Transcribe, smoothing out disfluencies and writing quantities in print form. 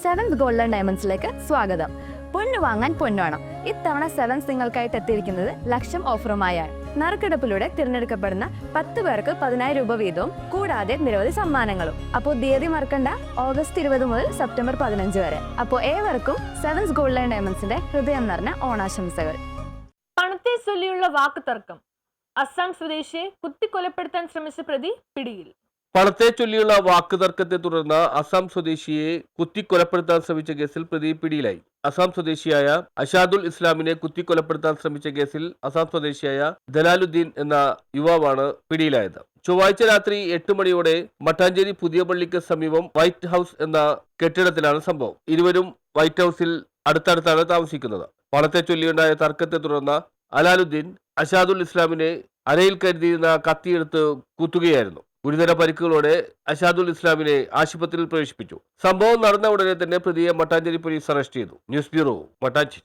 Sevens golden ഡയമണ്ട്സിലേക്ക് സ്വാഗതം. പൊന്നു വാങ്ങാൻ പൊന്നുവേണം. ഇത്തവണ സെവൻസ് നിങ്ങൾക്കായിട്ട് എത്തിയിരിക്കുന്നത് ലക്ഷം ഓഫറുമായാണ്. നറുക്കെടുപ്പിലൂടെ തിരഞ്ഞെടുക്കപ്പെടുന്ന 10 പേർക്ക് 10,000 രൂപ വീതവും കൂടാതെ നിരവധി സമ്മാനങ്ങളും. അപ്പോൾ തീയതി മറക്കണ്ട, ഓഗസ്റ്റ് 20 മുതൽ സെപ്റ്റംബർ 15 വരെ. അപ്പോൾ ഏവർക്കും സെവൻസ് ഗോൾഡൻ ഡയമണ്ട്സിന്റെ ഹൃദയം നിറഞ്ഞ ഓണാശംസകൾ. പണത്തെ ചൊല്ലിയുള്ള വാക്ക് തർക്കം. അസം സ്വദേശിയെ കുത്തിക്കൊലപ്പെടുത്താൻ ശ്രമിച്ച പ്രതി പിടിയിൽ. പണത്തെ ചൊല്ലിയുള്ള വാക്ക് തർക്കത്തെ തുടർന്ന് അസം സ്വദേശിയെ കുത്തിക്കൊലപ്പെടുത്താൻ ശ്രമിച്ച കേസിൽ പ്രതി പിടിയിലായി. അസം സ്വദേശിയായ അഷാദുൽ ഇസ്ലാമിനെ കുത്തിക്കൊലപ്പെടുത്താൻ ശ്രമിച്ച കേസിൽ അസം സ്വദേശിയായ ദലാലുദ്ദീൻ എന്ന യുവാവാണ് പിടിയിലായത്. ചൊവ്വാഴ്ച രാത്രി 8 മണിയോടെ മട്ടാഞ്ചേരി പുതിയ പള്ളിക്ക് സമീപം വൈറ്റ് ഹൗസ് എന്ന കെട്ടിടത്തിലാണ് സംഭവം. ഇരുവരും വൈറ്റ് ഹൗസിൽ അടുത്തടുത്താണ് താമസിക്കുന്നത്. പണത്തെ ചൊല്ലിയുണ്ടായ തർക്കത്തെ തുടർന്ന് അലാലുദ്ദീൻ അഷാദുൽ ഇസ്ലാമിനെ അരയിൽ കരുതിയിരുന്ന കത്തിയെടുത്ത് കുത്തുകയായിരുന്നു. ഗുരുതര പരിക്കുകളോടെ അഷാദുൽ ഇസ്ലാമിനെ ആശുപത്രിയിൽ പ്രവേശിപ്പിച്ചു. സംഭവം നടന്ന ഉടനെ തന്നെ പ്രതിയെ മട്ടാഞ്ചേരി പോലീസ് അറസ്റ്റ് ചെയ്തു. News bureau, Mattancherry.